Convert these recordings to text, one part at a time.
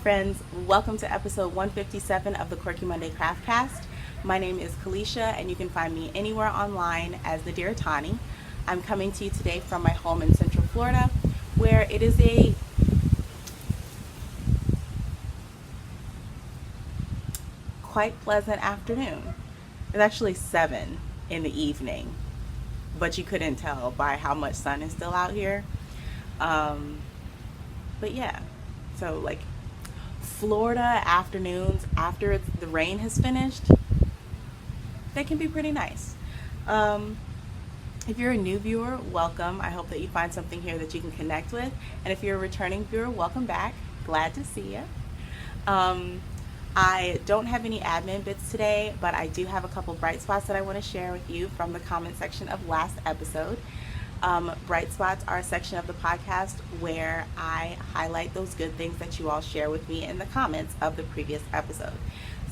friends, welcome to episode 157 of the Quirky Monday Craftcast. My name is Caleisha, and you can find me anywhere online as the Dear Tany. I'm coming to you today from my home in Central Florida, where it is a quite pleasant afternoon. It's actually 7 in the evening, but you couldn't tell by how much sun is still out here. But yeah, so like Florida afternoons after the rain has finished, they can be pretty nice. If you're a new viewer, welcome. I hope that you find something here that you can connect with. And if you're a returning viewer, welcome back. Glad to see you. I don't have any admin bits today, but I do have a couple bright spots that I want to share with you from the comment section of last episode. Bright spots are a section of the podcast where I highlight those good things that you all share with me in the comments of the previous episode.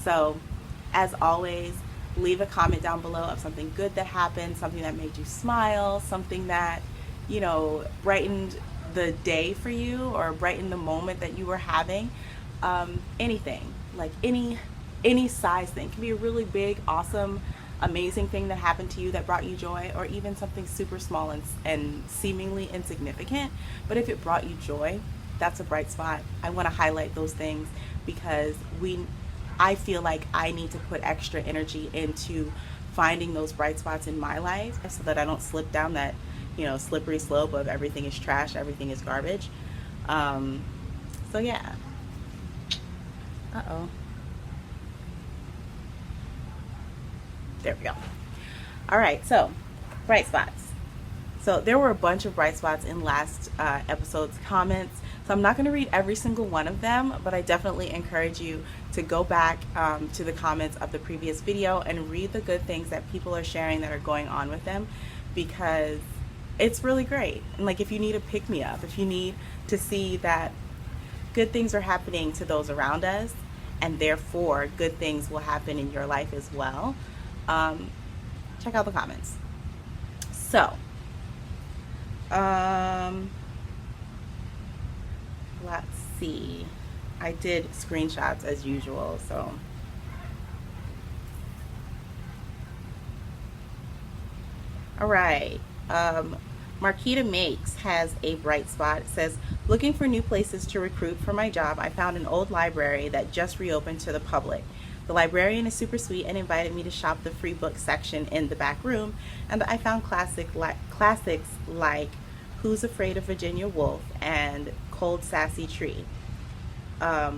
So, as always, leave a comment down below of something good that happened, something that made you smile, something that, you know, brightened the day for you or brightened the moment that you were having. Anything, like any size thing. It can be a really big, awesome, amazing thing that happened to you that brought you joy, or even something super small and seemingly insignificant. But if it brought you joy, that's a bright spot. I want to highlight those things because I feel like I need to put extra energy into finding those bright spots in my life so that I don't slip down that, you know, slippery slope of everything is trash, everything is garbage. So yeah. Uh-oh. There we go. All right, so bright spots. So there were a bunch of bright spots in last episode's comments. So I'm not going to read every single one of them, but I definitely encourage you to go back to the comments of the previous video and read the good things that people are sharing that are going on with them, because it's really great. And like, if you need a pick-me-up, if you need to see that good things are happening to those around us, and therefore good things will happen in your life as well, check out the comments. So, let's see. I did screenshots as usual, so. All right. Marquita Makes has a bright spot. It says, looking for new places to recruit for my job, I found an old library that just reopened to the public. The librarian is super sweet and invited me to shop the free book section in the back room, and I found classics like Who's Afraid of Virginia Woolf and Cold Sassy Tree. That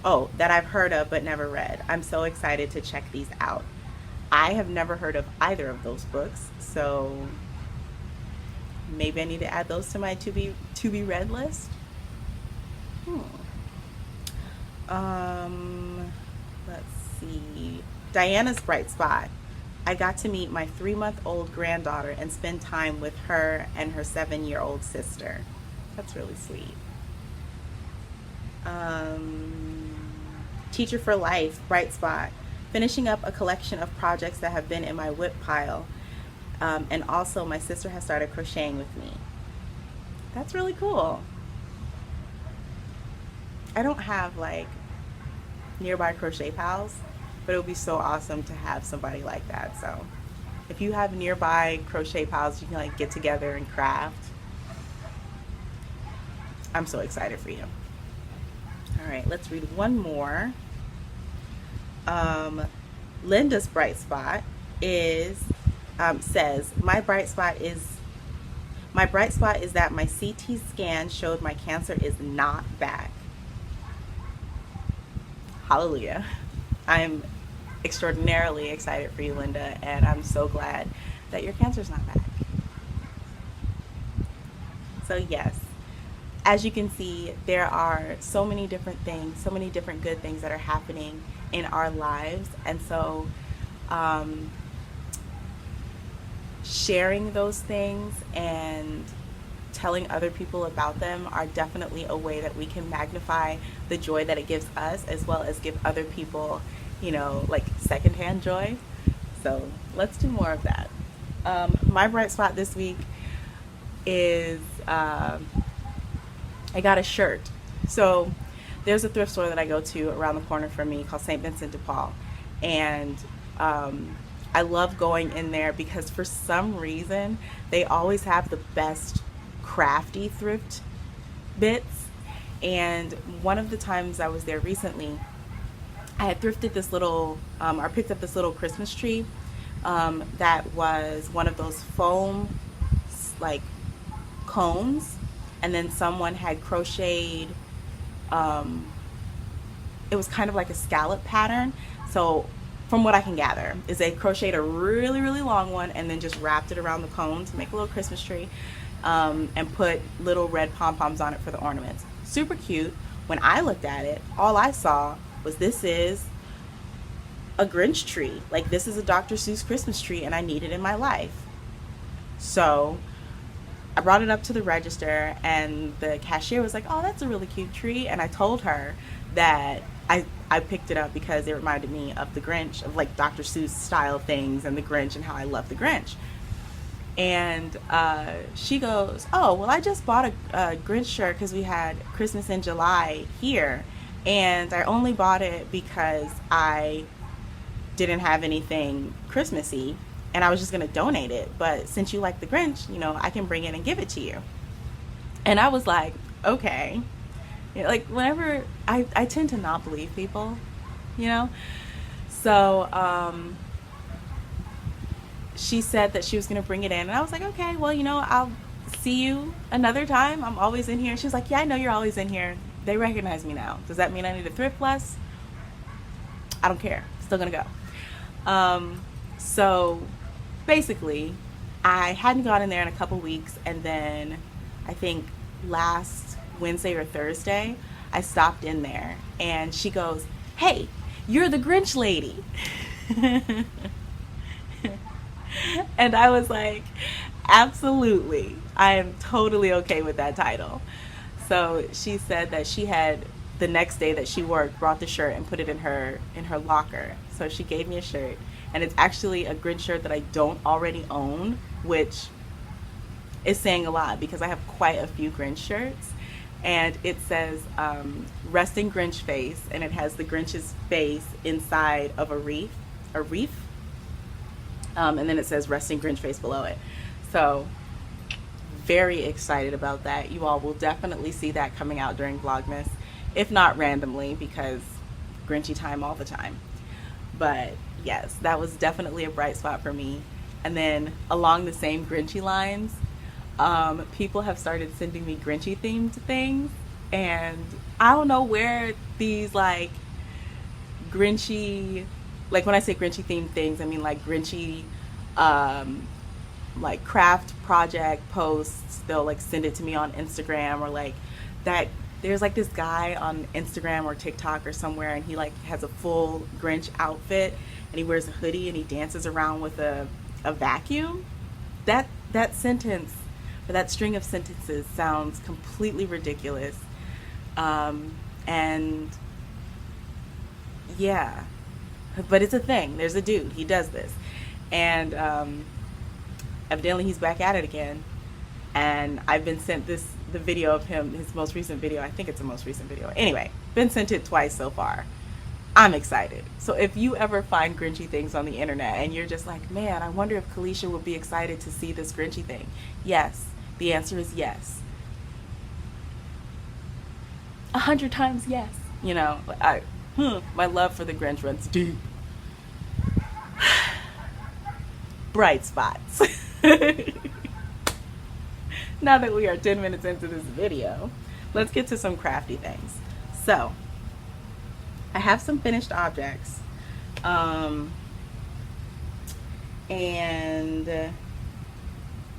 I've heard of but never read. I'm so excited to check these out. I have never heard of either of those books, so maybe I need to add those to my to be read list. Let's see. Diana's bright spot. I got to meet my 3-month-old granddaughter and spend time with her and her 7-year-old sister. That's really sweet. Teacher for Life, bright spot. Finishing up a collection of projects that have been in my whip pile. And also my sister has started crocheting with me. That's really cool. I don't have like nearby crochet pals, but it would be so awesome to have somebody like that. So if you have nearby crochet pals, you can like get together and craft. I'm so excited for you. All right, let's read one more. Linda's bright spot is says, my bright spot is that my CT scan showed my cancer is not back. Hallelujah. I'm extraordinarily excited for you, Linda, and I'm so glad that your cancer's not back. So yes, as you can see, there are so many different things, so many different good things that are happening in our lives, and so sharing those things and telling other people about them are definitely a way that we can magnify the joy that it gives us, as well as give other people, you know, like secondhand joy. So let's do more of that. My bright spot this week is I got a shirt. So there's a thrift store that I go to around the corner from me called St. Vincent de Paul. And I love going in there because for some reason they always have the best crafty thrift bits. And one of the times I was there recently, I had thrifted this little, or picked up this little Christmas tree that was one of those foam like cones, and then someone had crocheted, it was kind of like a scallop pattern. So from what I can gather is they crocheted a really, really long one and then just wrapped it around the cone to make a little Christmas tree, and put little red pom-poms on it for the ornaments. Super cute. When I looked at it, all I saw was this is a Grinch tree. Like, this is a Dr. Seuss Christmas tree and I need it in my life. So I brought it up to the register and the cashier was like, oh, that's a really cute tree. And I told her that I picked it up because it reminded me of the Grinch, of like Dr. Seuss style things and the Grinch and how I love the Grinch. And she goes, oh, well, I just bought a Grinch shirt because we had Christmas in July here. And I only bought it because I didn't have anything Christmassy and I was just going to donate it. But since you like the Grinch, you know, I can bring it and give it to you. And I was like, okay. You know, like, whenever I tend to not believe people, you know. So she said that she was going to bring it in. And I was like, okay, well, you know, I'll see you another time. I'm always in here. She was like, yeah, I know you're always in here. They recognize me now. Does that mean I need to thrift less? I don't care. Still going to go. So basically, I hadn't gone in there in a couple weeks. And then I think last Wednesday or Thursday, I stopped in there. And she goes, hey, you're the Grinch lady. And I was like, absolutely. I am totally okay with that title. So she said that she had, the next day that she worked, brought the shirt and put it in her locker. So she gave me a shirt, and it's actually a Grinch shirt that I don't already own, which is saying a lot because I have quite a few Grinch shirts. And it says resting Grinch face, and it has the Grinch's face inside of a wreath. And then it says resting Grinch face below it. So very excited about that. You all will definitely see that coming out during Vlogmas, if not randomly, because Grinchy time all the time. But yes, that was definitely a bright spot for me. And then along the same Grinchy lines, people have started sending me Grinchy themed things, and I don't know where these like Grinchy, like when I say Grinchy themed things, I mean like Grinchy like craft project posts. They'll like send it to me on Instagram, or like that there's like this guy on Instagram or TikTok or somewhere, and he like has a full Grinch outfit and he wears a hoodie and he dances around with a vacuum. That sentence, or that string of sentences, sounds completely ridiculous. And yeah, but it's a thing. There's a dude, he does this, and evidently he's back at it again. And I've been sent the video of him, his most recent video. I think it's the most recent video. Anyway, been sent it twice so far. I'm excited. So if you ever find Grinchy things on the internet and you're just like, man, I wonder if Caleisha would be excited to see this Grinchy thing. Yes, the answer is yes. 100 times yes. You know, my love for the Grinch runs deep. Bright spots. Now that we are 10 minutes into this video, let's get to some crafty things. So, I have some finished objects, and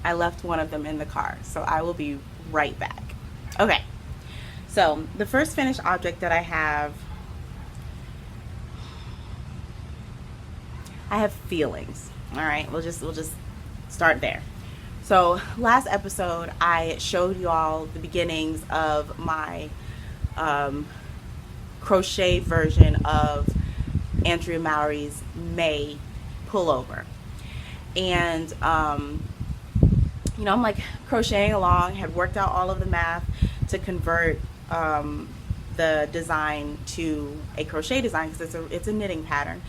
I left one of them in the car, so I will be right back. Okay, so the first finished object that I have feelings. All right, we'll just start there. So last episode, I showed you all the beginnings of my crochet version of Andrea Mowry's May pullover. And, you know, I'm like crocheting along, had worked out all of the math to convert the design to a crochet design, because it's a knitting pattern,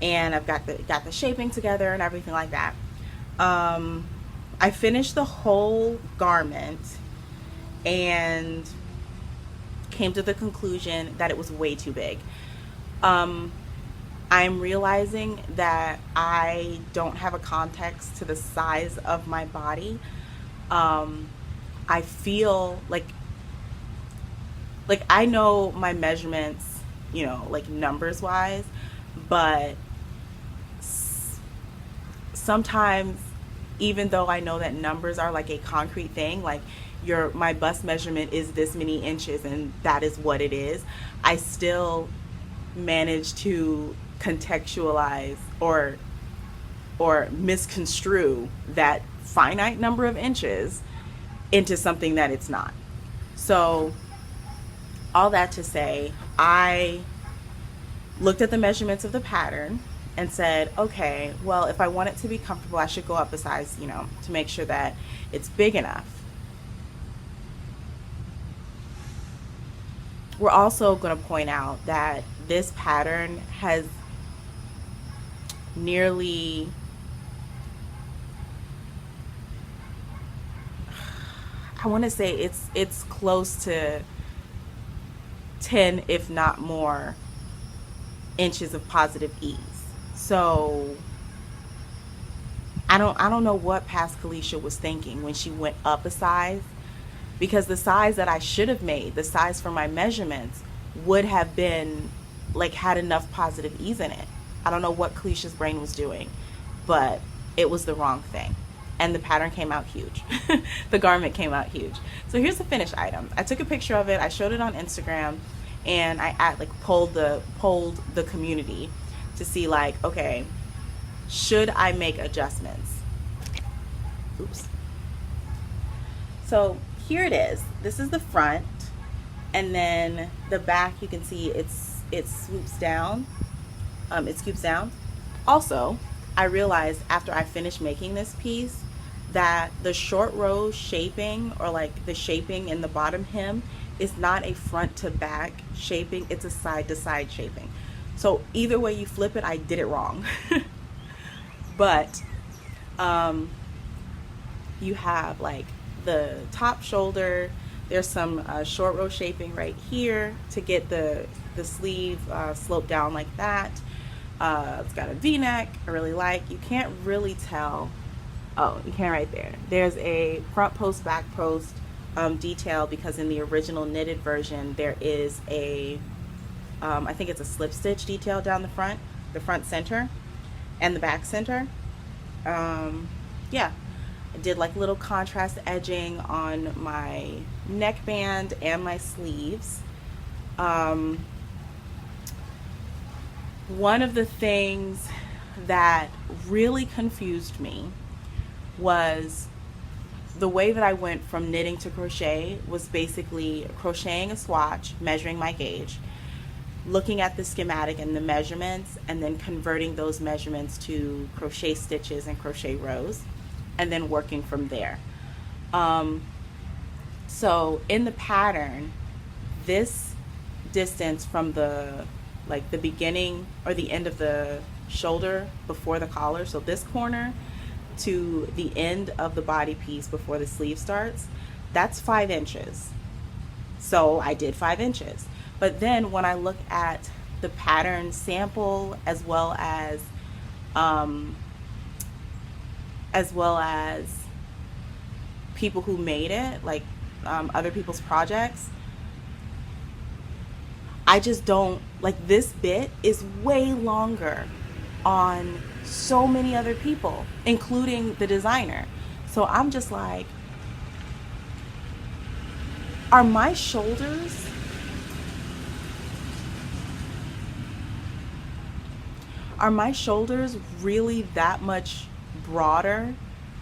and I've got the shaping together and everything like that. I finished the whole garment and came to the conclusion that it was way too big. I'm realizing that I don't have a context to the size of my body. I feel like I know my measurements, you know, like numbers wise, but sometimes, even though I know that numbers are like a concrete thing, like my bust measurement is this many inches and that is what it is, I still manage to contextualize or misconstrue that finite number of inches into something that it's not. So all that to say, I looked at the measurements of the pattern and said, okay, well, if I want it to be comfortable, I should go up a size, you know, to make sure that it's big enough. We're also going to point out that this pattern has nearly, I want to say it's close to 10, if not more, inches of positive ease. So I don't know what past Caleisha was thinking when she went up a size, because the size that I should have made, the size for my measurements, would have been like had enough positive ease in it. I don't know what Caleisha's brain was doing, but it was the wrong thing. And the pattern came out huge. The garment came out huge. So here's the finished item. I took a picture of it, I showed it on Instagram, and I polled the community to see, like, okay, should I make adjustments? Oops. So here it is. This is the front, and then the back, you can see it swoops down. It scoops down. Also, I realized after I finished making this piece that the short row shaping, or like the shaping in the bottom hem, is not a front to back shaping, it's a side to side shaping. So either way you flip it, I did it wrong. But you have like the top shoulder, there's some short row shaping right here to get the sleeve sloped down like that. It's got a V-neck, I really like. You can't really tell. Oh, you can right there. There's a front post, back post detail, because in the original knitted version there is a I think it's a slip stitch detail down the front center and the back center. Yeah, I did like little contrast edging on my neckband and my sleeves. One of the things that really confused me was the way that I went from knitting to crochet was basically crocheting a swatch, measuring my gauge, looking at the schematic and the measurements, and then converting those measurements to crochet stitches and crochet rows, and then working from there. So in the pattern, this distance from the beginning or the end of the shoulder before the collar, so this corner to the end of the body piece before the sleeve starts, that's 5 inches. So I did 5 inches. But then when I look at the pattern sample, as well as people who made it, like other people's projects, I just don't, like, this bit is way longer on so many other people, including the designer. So I'm just like, are my shoulders really that much broader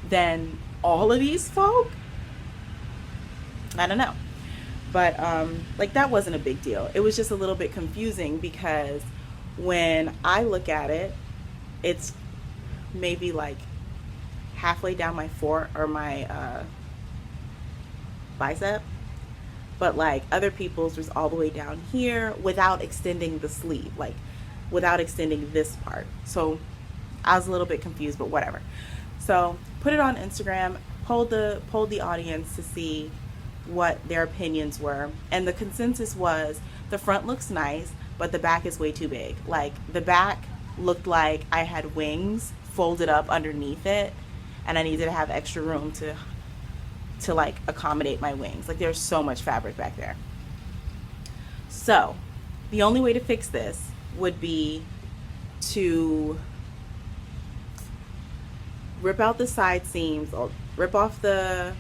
than all of these folk? I don't know. But like, that wasn't a big deal. It was just a little bit confusing, because when I look at it, it's maybe like halfway down my bicep. but like other people's was all the way down here without extending the sleeve, like without extending this part. So I was a little bit confused, but whatever. So put it on Instagram, polled the audience to see what their opinions were, and the consensus was the front looks nice, but the back is way too big. Like the back looked like I had wings folded up underneath it, and I needed to have extra room to like accommodate my wings. Like there's so much fabric back there. So the only way to fix this would be to rip out the side seams, or rip off the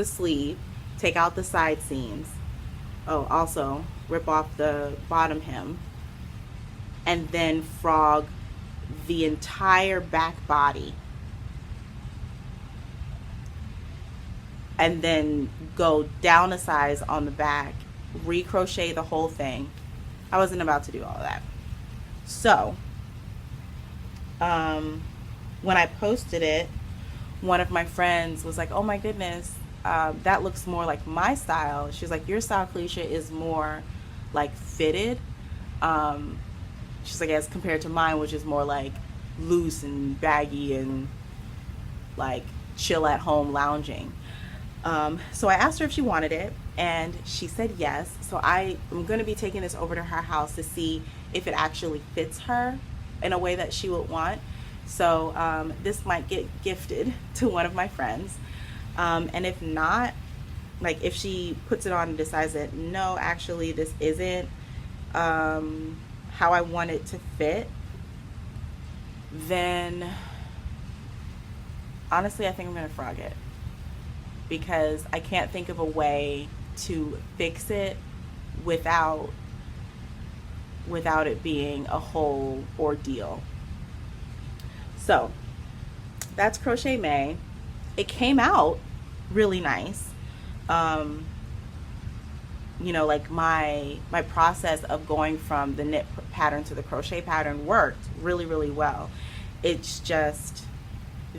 sleeve, take out the side seams. Oh, also rip off the bottom hem, and then frog the entire back body, and then go down a size on the back, recrochet the whole thing. I wasn't about to do all of that. So when I posted it, one of my friends was like, oh my goodness, that looks more like my style. She's like, your style, Caleisha, is more like fitted. She's like, as compared to mine, which is more like loose and baggy and like chill at home lounging. So I asked her if she wanted it, and she said yes. So I am going to be taking this over to her house to see if it actually fits her in a way that she would want. So this might get gifted to one of my friends. And if not, like if she puts it on and decides that no, actually this isn't how I want it to fit, then honestly I think I'm gonna frog it, because I can't think of a way to fix it without it being a whole ordeal. So that's Crochet May. It came out really nice. You know, like my process of going from the knit pattern to the crochet pattern worked really, really well. It's just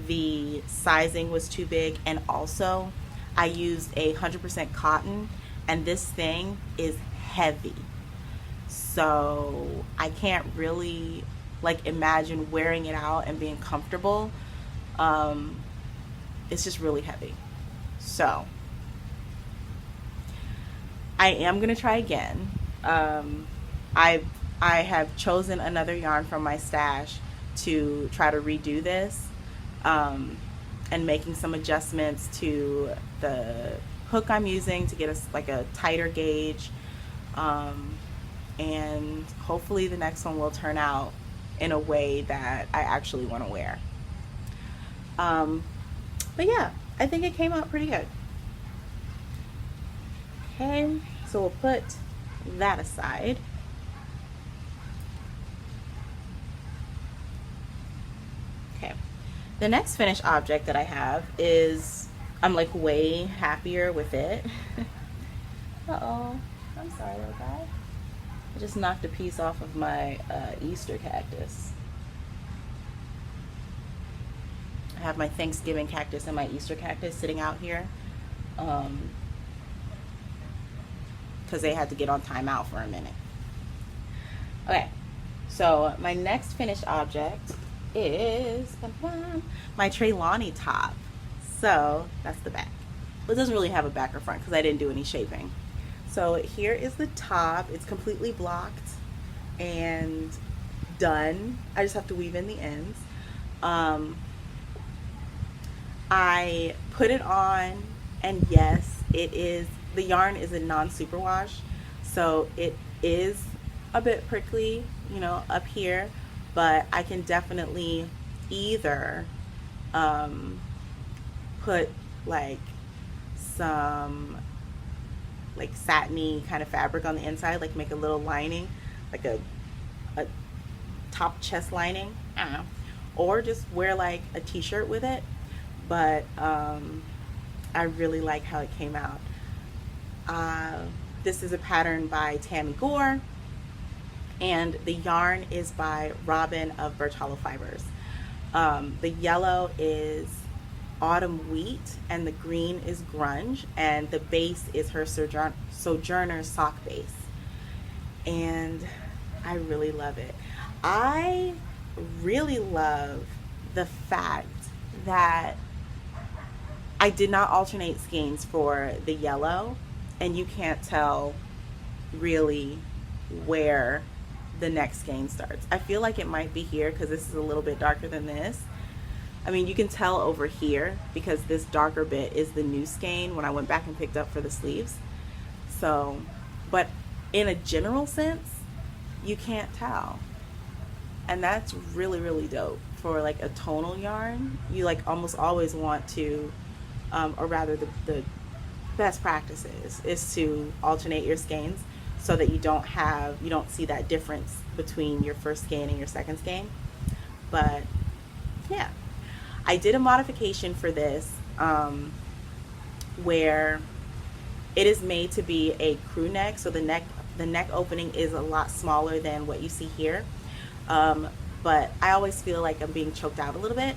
the sizing was too big, and also I used 100% cotton, and this thing is heavy, so I can't really like imagine wearing it out and being comfortable. It's just really heavy. So I am gonna try again. I have chosen another yarn from my stash to try to redo this, and making some adjustments to the hook I'm using to get us like a tighter gauge, and hopefully the next one will turn out in a way that I actually want to wear. But yeah, I think it came out pretty good. Okay, so we'll put that aside. Okay, the next finished object that I have is, I'm like way happier with it. Uh-oh, I'm sorry about that. I just knocked a piece off of my Easter cactus. I have my Thanksgiving cactus and my Easter cactus sitting out here, because they had to get on timeout for a minute. Okay, so my next finished object is my Trelawny top. So that's the back. Well, it doesn't really have a back or front because I didn't do any shaping. So here is the top. It's completely blocked and done. I just have to weave in the ends. I put it on, and yes, it is, the yarn is a non-superwash, so it is a bit prickly, you know, up here, but I can definitely either put like some like satiny kind of fabric on the inside, like make a little lining, like a top chest lining, I don't know, or just wear like a t-shirt with it. But I really like how it came out. This is a pattern by Tammy Gore, and the yarn is by Robin of Birch Fibers. The yellow is autumn wheat, and the green is grunge, and the base is her Sojourner sock base. And I really love it. I really love the fact that I did not alternate skeins for the yellow, and you can't tell really where the next skein starts. I feel like it might be here because this is a little bit darker than this. I mean, you can tell over here because this darker bit is the new skein when I went back and picked up for the sleeves. So, but in a general sense, you can't tell. And that's really, really dope for like a tonal yarn. You like almost always want to, or rather the best practices is to alternate your skeins so that you don't see that difference between your first skein and your second skein. But yeah, I did a modification for this where it is made to be a crew neck, so the neck opening is a lot smaller than what you see here, but I always feel like I'm being choked out a little bit.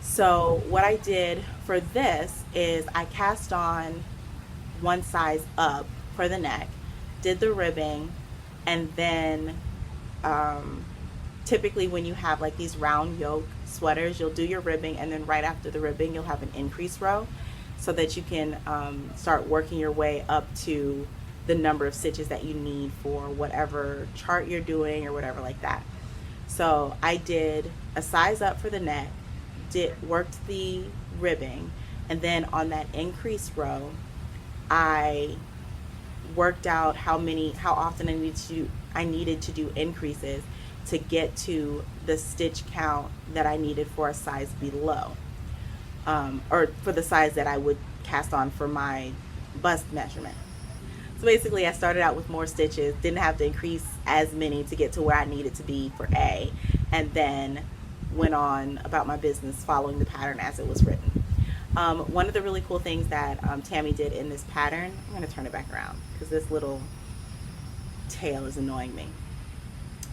So what I did for this is I cast on one size up for the neck, did the ribbing, and then typically when you have like these round yoke sweaters, you'll do your ribbing, and then right after the ribbing you'll have an increase row so that you can start working your way up to the number of stitches that you need for whatever chart you're doing or whatever like that. So I did a size up for the neck, worked the ribbing, and then on that increase row I worked out how often I needed to do increases to get to the stitch count that I needed for a size below, or for the size that I would cast on for my bust measurement. So basically I started out with more stitches, didn't have to increase as many to get to where I needed to be for A, and then went on about my business following the pattern as it was written. One of the really cool things that Tammy did in this pattern, I'm going to turn it back around because this little tail is annoying me.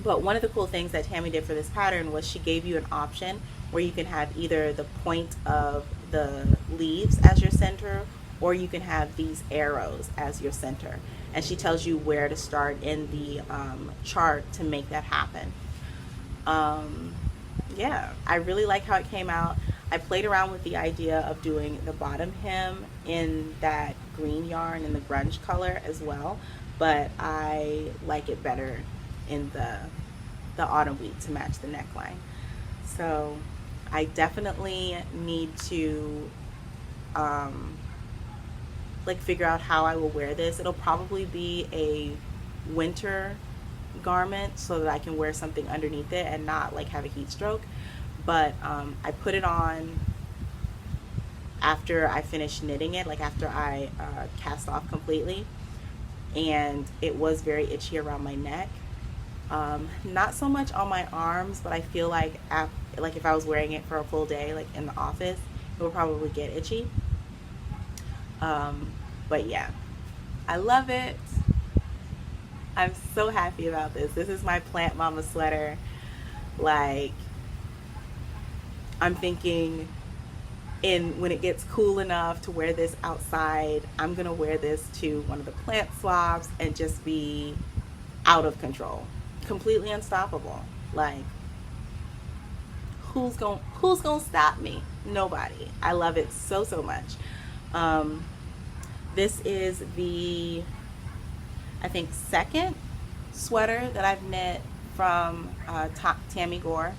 But one of the cool things that Tammy did for this pattern was she gave you an option where you can have either the point of the leaves as your center, or you can have these arrows as your center. And she tells you where to start in the chart to make that happen. Yeah, I really like how it came out. I played around with the idea of doing the bottom hem in that green yarn in the grunge color as well, but I like it better in the autumn wheat to match the neckline. So I definitely need to like figure out how I will wear this. It'll probably be a winter garment so that I can wear something underneath it and not like have a heat stroke. But I put it on after I finished knitting it, like after I cast off completely, and it was very itchy around my neck. Not so much on my arms, but I feel like if I was wearing it for a full day, like in the office, it would probably get itchy. But yeah, I love it. I'm so happy about this. This is my Plant Mama sweater. Like, I'm thinking when it gets cool enough to wear this outside, I'm gonna wear this to one of the plant swaps and just be out of control, completely unstoppable. Like, who's gonna stop me? Nobody. I love it so much. This is the, I think, second sweater that I've knit from Tammy Gore,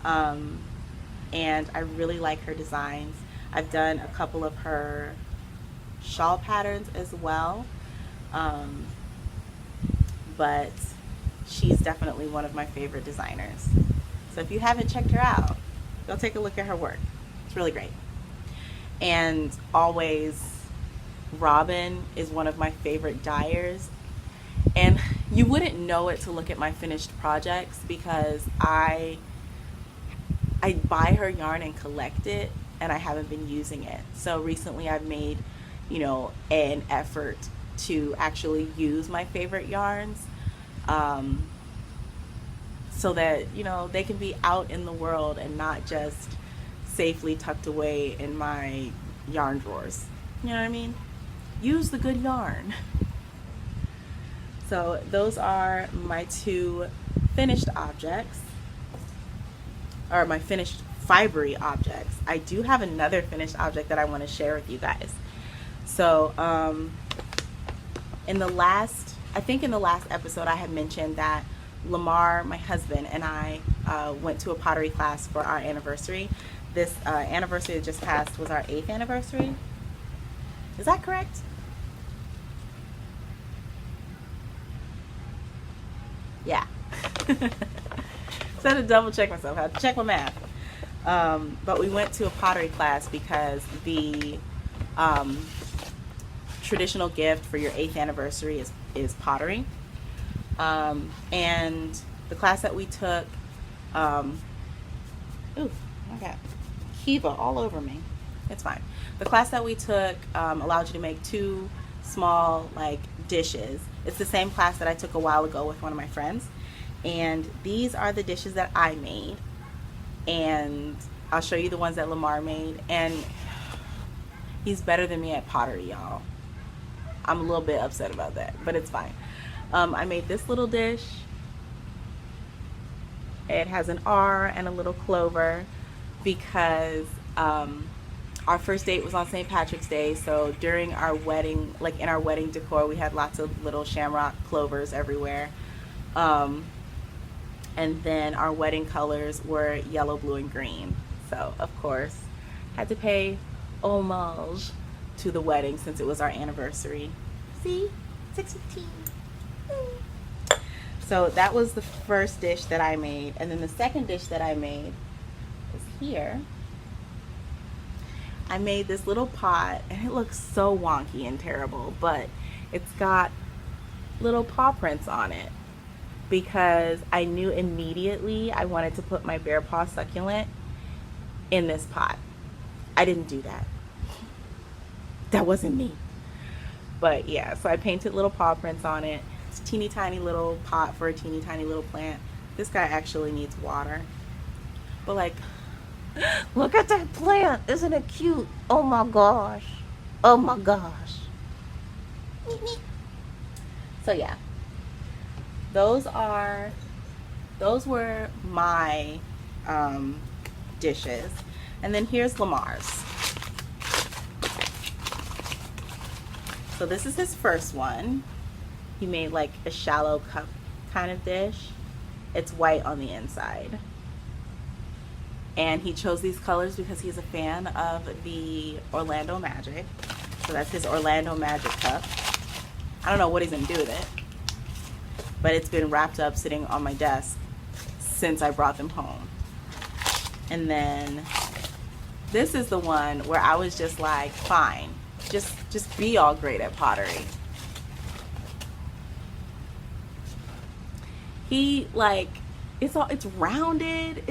and I really like her designs. I've done a couple of her shawl patterns as well, but she's definitely one of my favorite designers. So if you haven't checked her out, go take a look at her work. It's really great. And always, Robin is one of my favorite dyers, and you wouldn't know it to look at my finished projects because I buy her yarn and collect it, and I haven't been using it. So recently I've made, an effort to actually use my favorite yarns, so that, they can be out in the world and not just safely tucked away in my yarn drawers. You know what I mean? Use the good yarn. So those are my two finished objects, or my finished fibery objects. I do have another finished object that I want to share with you guys. So in the last episode, I had mentioned that Lamar, my husband, and I went to a pottery class for our anniversary. This anniversary that just passed was our 8th anniversary. Is that correct? Yeah. So I had to double check myself. I had to check my math. But we went to a pottery class because the traditional gift for your 8th anniversary is pottery. And the class that we took, ooh, I got Kiva all over me. It's fine. The class that we took allowed you to make 2 small dishes. It's the same class that I took a while ago with one of my friends. And these are the dishes that I made. And I'll show you the ones that Lamar made. And he's better than me at pottery, y'all. I'm a little bit upset about that, but it's fine. I made this little dish. It has an R and a little clover because our first date was on St. Patrick's Day. So during our wedding, in our wedding decor, we had lots of little shamrock clovers everywhere. And then our wedding colors were yellow, blue, and green. So of course, had to pay homage to the wedding since it was our anniversary. See? 6:15. So that was the first dish that I made. And then the second dish that I made is here. I made this little pot, and it looks so wonky and terrible, but it's got little paw prints on it because I knew immediately I wanted to put my bear paw succulent in this pot. I didn't do that. That wasn't me. But yeah, so I painted little paw prints on it. It's a teeny tiny little pot for a teeny tiny little plant. This guy actually needs water. But look at that plant. Isn't it cute? Oh my gosh. Oh my gosh. So yeah. Those were my dishes. And then here's Lamar's. So this is his first one. He made a shallow cup kind of dish. It's white on the inside. And he chose these colors because he's a fan of the Orlando Magic. So that's his Orlando Magic cup. I don't know what he's gonna do with it, but it's been wrapped up sitting on my desk since I brought them home. And then this is the one where I was just fine, just be all great at pottery. He it's rounded.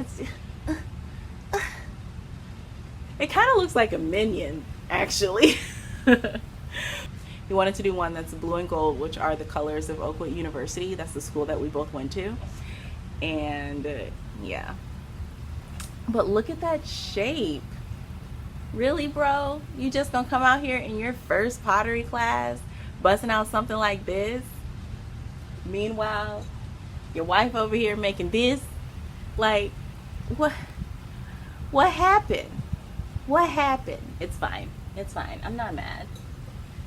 It kind of looks like a minion, actually. He wanted to do one that's blue and gold, which are the colors of Oakwood University. That's the school that we both went to. And yeah. But look at that shape. Really, bro? You just gonna come out here in your first pottery class, busting out something like this? Meanwhile, your wife over here making this? What happened? What happened? It's fine. It's fine. I'm not mad.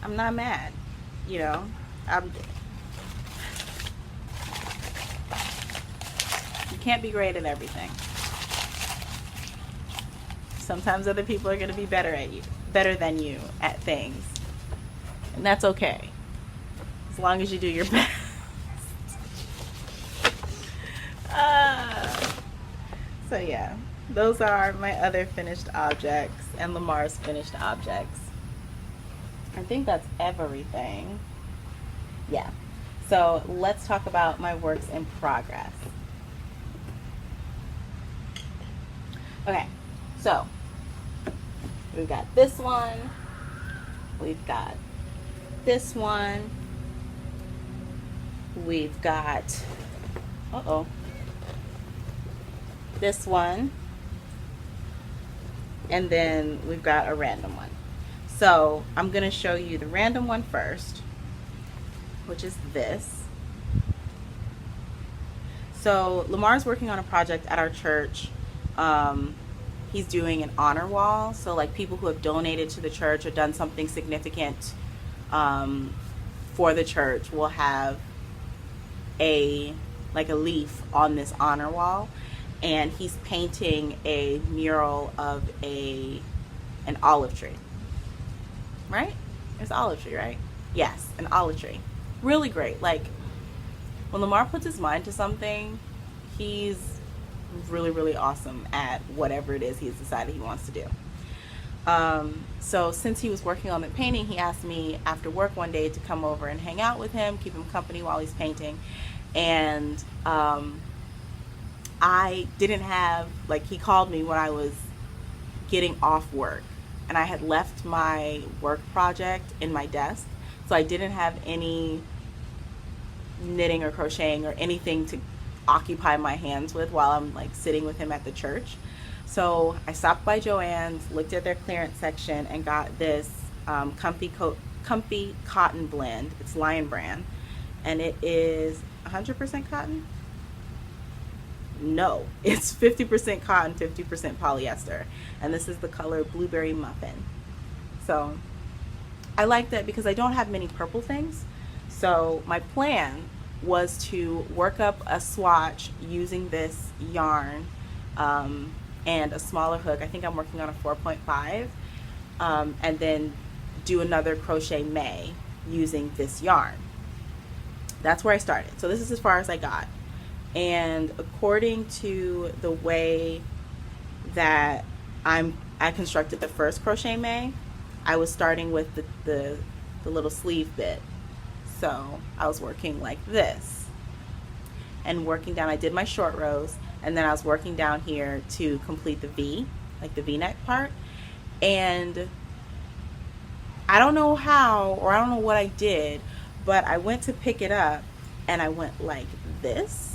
I'm not mad. You know, you can't be great at everything. Sometimes other people are going to be better than you at things. And that's okay. As long as you do your best. So yeah, those are my other finished objects and Lamar's finished objects. I think that's everything. Yeah. So let's talk about my works in progress. Okay. So we've got this one. We've got this one. We've got, this one. and then we've got a random one. So I'm going to show you the random one first, which is this. So Lamar's working on a project at our church. He's doing an honor wall. So like people who have donated to the church or done something significant for the church will have a leaf on this honor wall. And he's painting a mural of an olive tree. Right? It's an olive tree, right? Yes, an olive tree. Really great. Like, when Lamar puts his mind to something, he's really, really awesome at whatever it is he's decided he wants to do. So since he was working on the painting, he asked me after work one day to come over and hang out with him, keep him company while he's painting. And I didn't have, he called me when I was getting off work. And I had left my work project in my desk. So I didn't have any knitting or crocheting or anything to occupy my hands with while I'm sitting with him at the church. So I stopped by Joann's, looked at their clearance section, and got this comfy cotton blend. It's Lion brand, and it is 100% cotton. No, it's 50% cotton, 50% polyester, and this is the color Blueberry Muffin. So I like that because I don't have many purple things. So my plan was to work up a swatch using this yarn and a smaller hook. I think I'm working on a 4.5, and then do another crochet May using this yarn. That's where I started. So this is as far as I got. And according to the way that I constructed the first crochet May, I was starting with the little sleeve bit. So I was working like this and working down. I did my short rows, and then I was working down here to complete the V, like the V-neck part. And I don't know how, or I don't know what I did, but I went to pick it up and I went like this.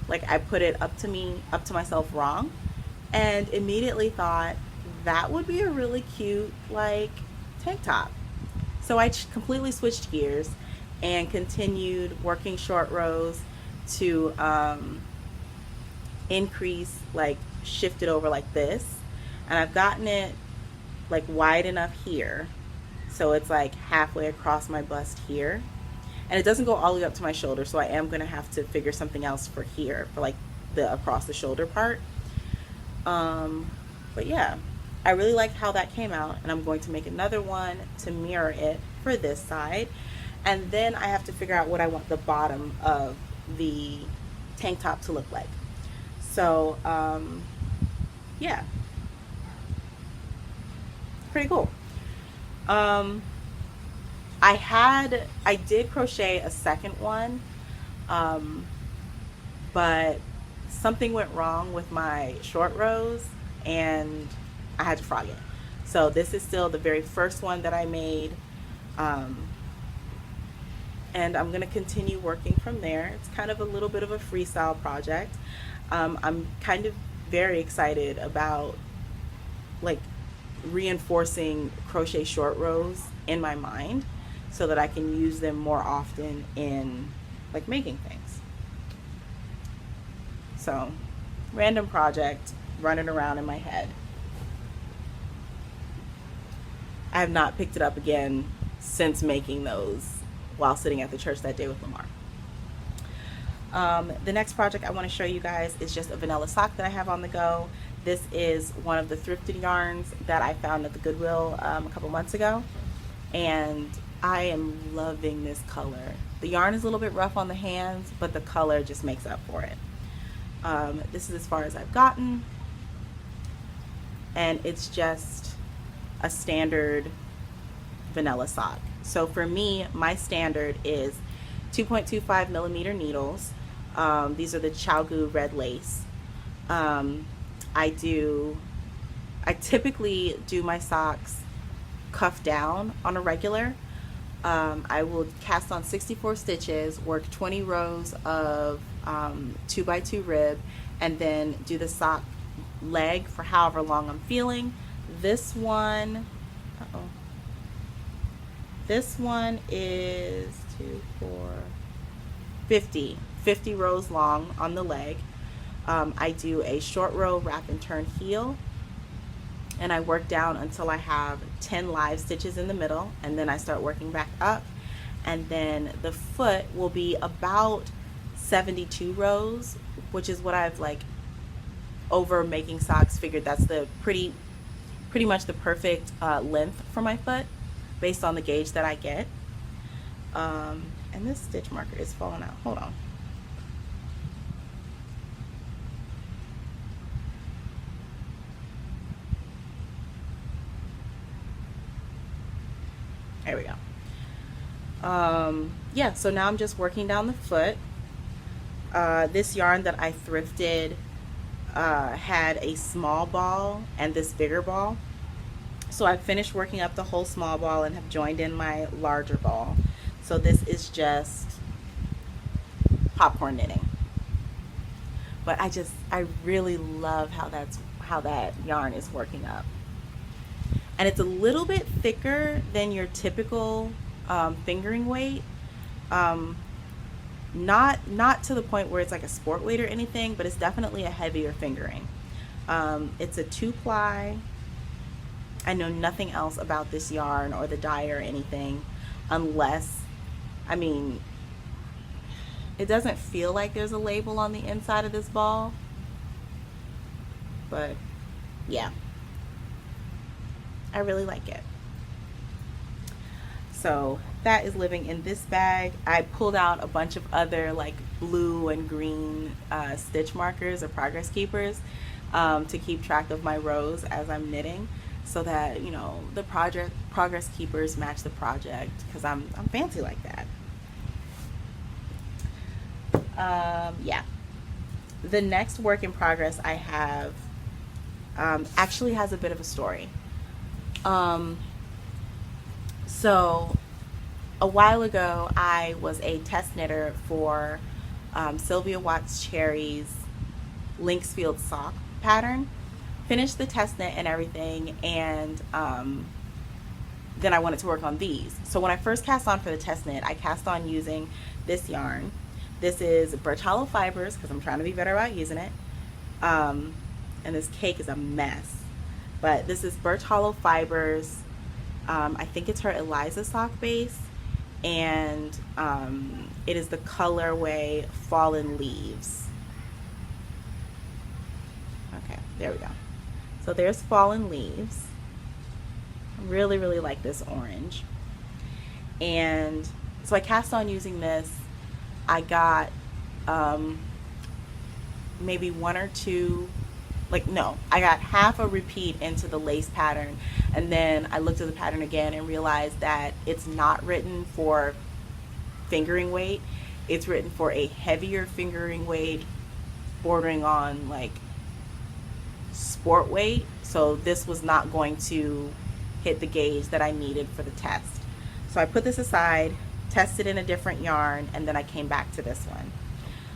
I put it up to myself wrong, and immediately thought that would be a really cute tank top. So I completely switched gears and continued working short rows to increase, shift it over like this. And I've gotten it wide enough here, so it's halfway across my bust here. And it doesn't go all the way up to my shoulder, so I am going to have to figure something else for here, for the across the shoulder part. But yeah, I really liked how that came out, and I'm going to make another one to mirror it for this side. And then I have to figure out what I want the bottom of the tank top to look like. So yeah, pretty cool. I did crochet a second one, but something went wrong with my short rows and I had to frog it. So this is still the very first one that I made, and I'm going to continue working from there. It's kind of a little bit of a freestyle project. I'm kind of very excited about reinforcing crochet short rows in my mind, so that I can use them more often in making things. So, random project running around in my head. I have not picked it up again since making those while sitting at the church that day with Lamar. The next project I want to show you guys is just a vanilla sock that I have on the go. This is one of the thrifted yarns that I found at the Goodwill a couple months ago, and I am loving this color. The yarn is a little bit rough on the hands, but the color just makes up for it. This is as far as I've gotten, and it's just a standard vanilla sock. So for me, my standard is 2.25 millimeter needles. These are the Chalgu red lace. I typically do my socks cuff down on a regular. I will cast on 64 stitches, work 20 rows of 2x2 rib, and then do the sock leg for however long I'm feeling. This one, this one is 50 rows long on the leg. I do a short row wrap and turn heel, and I work down until I have 10 live stitches in the middle, and then I start working back up, and then the foot will be about 72 rows, which is what I've, like, over making socks, figured that's the pretty much the perfect length for my foot based on the gauge that I get. And this stitch marker is falling out. Hold on. There we go. Yeah, so now I'm just working down the foot. This yarn that I thrifted had a small ball and this bigger ball. So I finished working up the whole small ball and have joined in my larger ball. So this is just popcorn knitting. But I really love how that yarn is working up. And it's a little bit thicker than your typical fingering weight. Not to the point where it's like a sport weight or anything, but it's definitely a heavier fingering. It's a 2-ply. I know nothing else about this yarn or the dye or anything, unless, I mean, it doesn't feel like there's a label on the inside of this ball, but yeah, I really like it. So that is living in this bag. I pulled out a bunch of other like blue and green stitch markers or progress keepers to keep track of my rows as I'm knitting, so that, you know, the progress keepers match the project, because I'm fancy like that. Yeah. The next work in progress I have actually has a bit of a story. So a while ago, I was a test knitter for Sylvia Watts Cherry's Linksfield sock pattern. Finished the test knit and everything, and then I wanted to work on these. So when I first cast on for the test knit, I cast on using this yarn. This is Birch Fibers, because I'm trying to be better about using it. And this cake is a mess. But this is Birch Fibers. I think it's her Eliza sock base, and it is the colorway Fallen Leaves. Okay, there we go. So there's Fallen Leaves. I really, really like this orange. And so I cast on using this. I got maybe one or two, I got half a repeat into the lace pattern, and then I looked at the pattern again and realized that it's not written for fingering weight. It's written for a heavier fingering weight bordering on like sport weight. So this was not going to hit the gauge that I needed for the test. So I put this aside, tested in a different yarn, and then I came back to this one.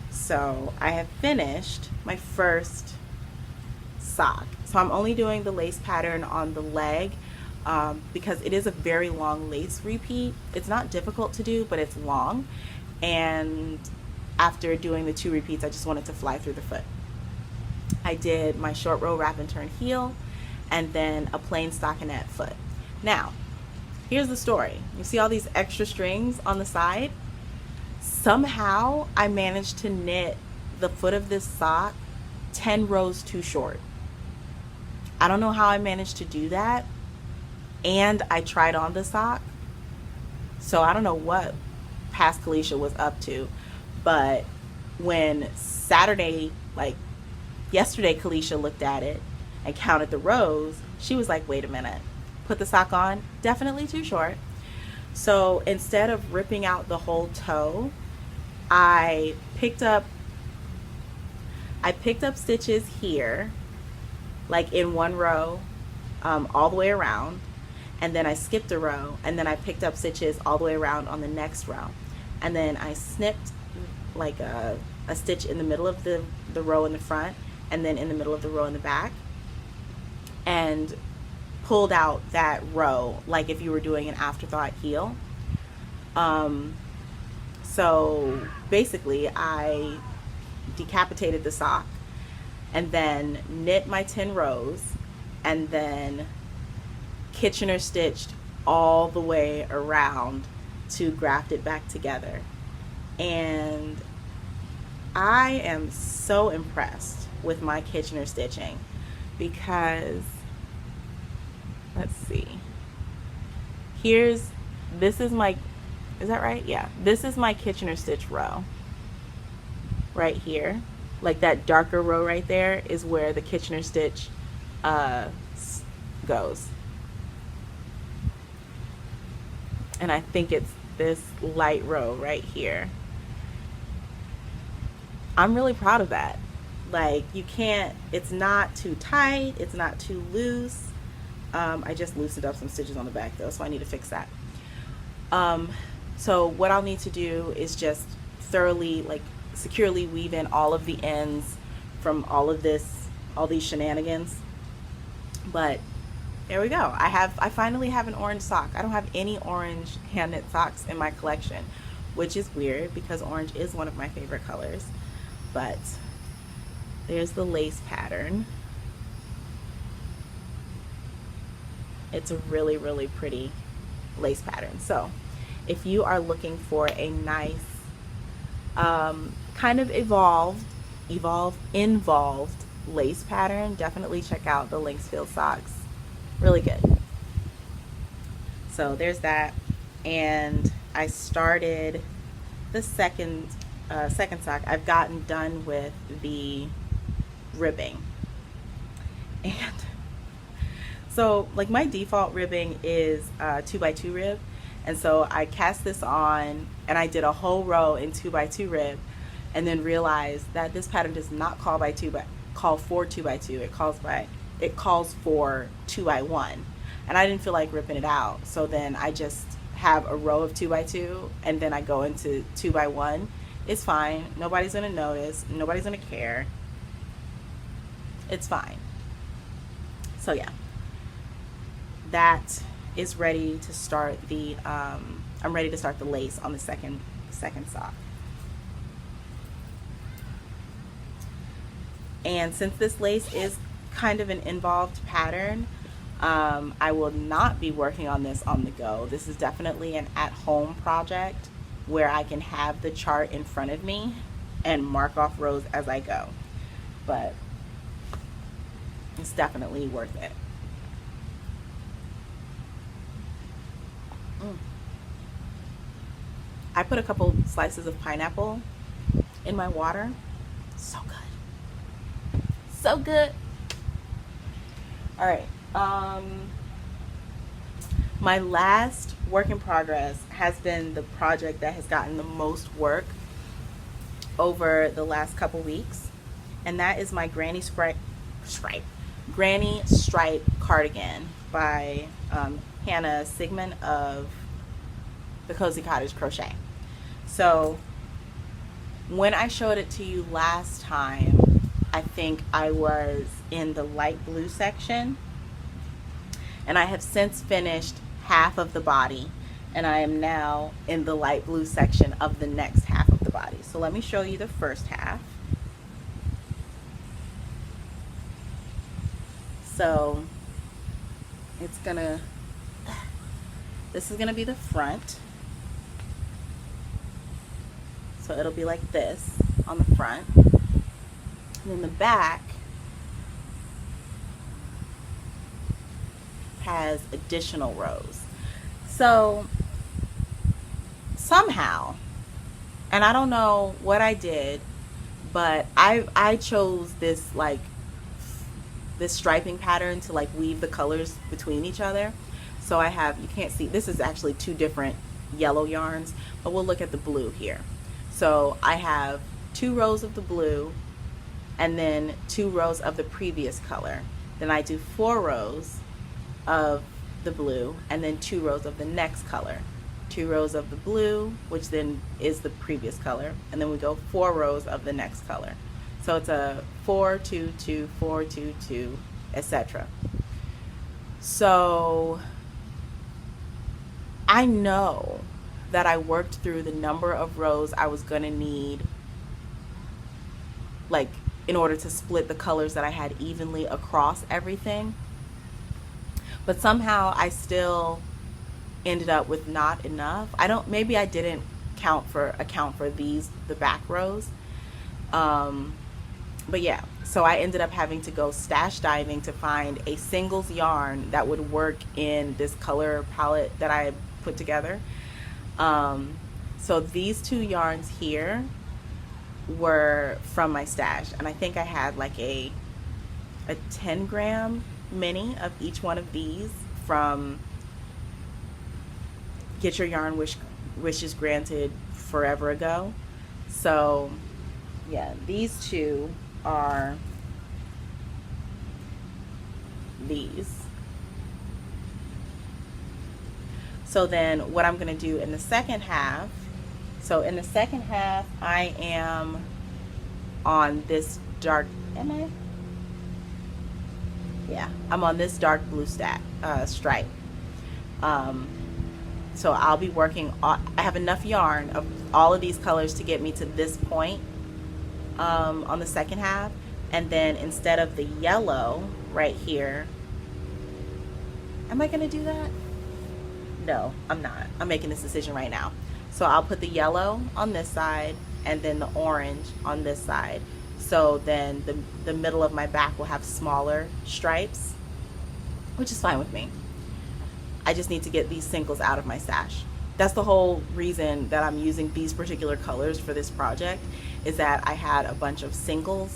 So I have finished my first sock. So I'm only doing the lace pattern on the leg because it is a very long lace repeat. It's not difficult to do, but it's long, and after doing the 2 repeats, I just wanted to fly through the foot. I did my short row wrap and turn heel, and then a plain stockinette foot. Now, here's the story. You see all these extra strings on the side? Somehow I managed to knit the foot of this sock 10 rows too short. I don't know how I managed to do that, and I tried on the sock, so I don't know what past Caleisha was up to, but when yesterday Caleisha looked at it and counted the rows, she was like, wait a minute, put the sock on, definitely too short. So instead of ripping out the whole toe, I picked up stitches here, like in one row, all the way around, and then I skipped a row, and then I picked up stitches all the way around on the next row, and then I snipped like a stitch in the middle of the row in the front, and then in the middle of the row in the back, and pulled out that row like if you were doing an afterthought heel. So basically I decapitated the sock and then knit my 10 rows and then Kitchener stitched all the way around to graft it back together. And I am so impressed with my Kitchener stitching because, let's see, this is my, is that right? Yeah, this is my Kitchener stitch row right here. Like that darker row right there is where the Kitchener stitch goes. And I think it's this light row right here. I'm really proud of that. Like, you can't, it's not too tight, it's not too loose. I just loosened up some stitches on the back though, so I need to fix that. So what I'll need to do is just thoroughly, like, securely weave in all of the ends from all these shenanigans. But there we go. I finally have an orange sock. I don't have any orange hand knit socks in my collection, which is weird because orange is one of my favorite colors. But there's the lace pattern. It's a really, really pretty lace pattern. So if you are looking for a nice kind of involved lace pattern, definitely check out the Linksfield socks. Really good. So there's that. And I started the second sock. I've gotten done with the ribbing. And so, like, my default ribbing is 2x2 rib. And so I cast this on and I did a whole row in 2x2 rib, and then realized that this pattern does not call for 2x2. It calls for 2x1. And I didn't feel like ripping it out. So then I just have a row of 2x2 and then I go into 2x1. It's fine. Nobody's gonna notice. Nobody's gonna care. It's fine. So yeah, that is ready to start the I'm ready to start the lace on the second sock. And since this lace is kind of an involved pattern, I will not be working on this on the go. This is definitely an at-home project where I can have the chart in front of me and mark off rows as I go. But it's definitely worth it. I put a couple slices of pineapple in my water. So good. So good. All right. My last work in progress has been the project that has gotten the most work over the last couple weeks, and that is my Granny Stripe cardigan by Hannah Siegmund of the Cozy Cottage Crochet. So when I showed it to you last time, I think I was in the light blue section, and I have since finished half of the body, and I am now in the light blue section of the next half of the body. So let me show you the first half. So this is gonna be the front. So it'll be like this on the front. And then the back has additional rows. So somehow, and I don't know what I did, but I chose this striping pattern to like weave the colors between each other. So I have, you can't see, this is actually two different yellow yarns, but we'll look at the blue here. So I have 2 rows of the blue and then 2 rows of the previous color. Then I do 4 rows of the blue and then 2 rows of the next color. 2 rows of the blue, which then is the previous color, and then we go 4 rows of the next color. So it's a 422, 422, etc. So I know that I worked through the number of rows I was going to need, like, in order to split the colors that I had evenly across everything. But somehow I still ended up with not enough. Maybe I didn't account for the back rows. But yeah, so I ended up having to go stash diving to find a singles yarn that would work in this color palette that I put together. So these two yarns here were from my stash, and I think I had like a 10-gram mini of each one of these from Get Your Yarn Wishes Granted forever ago. So yeah, these two are these. So then what I'm going to do in the second half, I am on this dark, I'm on this dark blue stripe. So I'll be working on, I have enough yarn of all of these colors to get me to this point on the second half. And then instead of the yellow right here, am I going to do that? No, I'm not. I'm making this decision right now. So I'll put the yellow on this side and then the orange on this side. So then the middle of my back will have smaller stripes, which is fine with me. I just need to get these singles out of my stash. That's the whole reason that I'm using these particular colors for this project, is that I had a bunch of single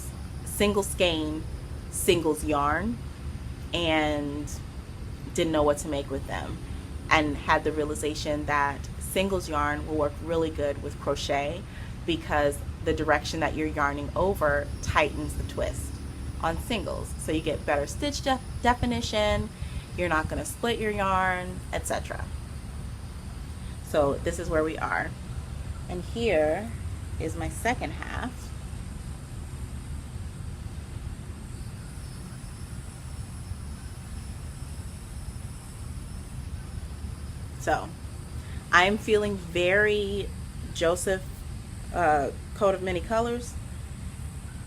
skein, singles yarn, and didn't know what to make with them, and had the realization that singles yarn will work really good with crochet because the direction that you're yarning over tightens the twist on singles, so you get better stitch definition, you're not going to split your yarn, etc. So this is where we are, and here is my second half. So I'm feeling very Joseph Coat of Many Colors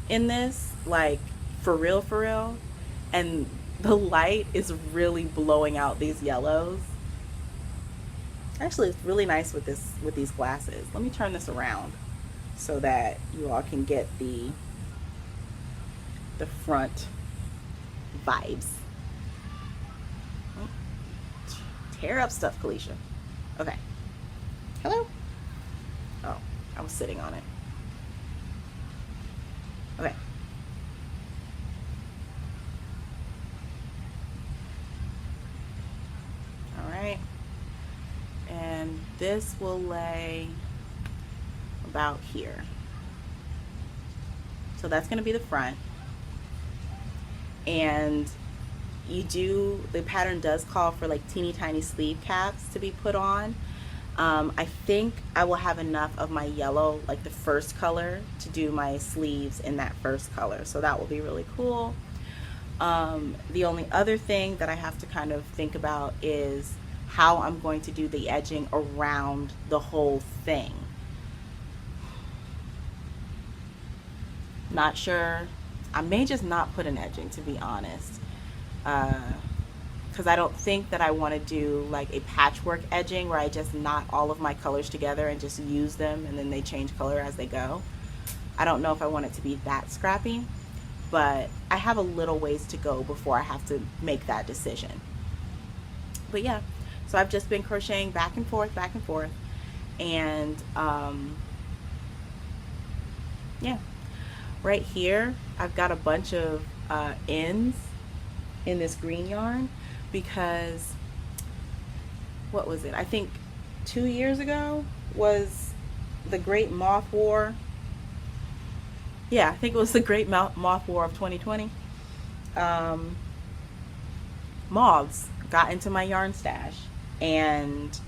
in this, like for real, and the light is really blowing out these yellows. Actually, it's really nice with these glasses. Let me turn this around so that you all can get the front vibes. Tear up stuff, Caleisha. Okay. Hello? Oh, I was sitting on it. Okay. All right. And this will lay about here. So that's going to be the front. And the pattern does call for like teeny tiny sleeve caps to be put on. I think I will have enough of my yellow, like the first color, to do my sleeves in that first color. So that will be really cool. The only other thing that I have to kind of think about is how I'm going to do the edging around the whole thing. Not sure. I may just not put an edging, to be honest. Because I don't think that I want to do like a patchwork edging where I just knot all of my colors together and just use them and then they change color as they go. I don't know if I want it to be that scrappy, but I have a little ways to go before I have to make that decision. But yeah, so I've just been crocheting back and forth, and yeah, right here I've got a bunch of ends in this green yarn because, what was it? I think 2 years ago was the Great Moth War. Yeah, I think it was the Great Moth War of 2020. Moths got into my yarn stash and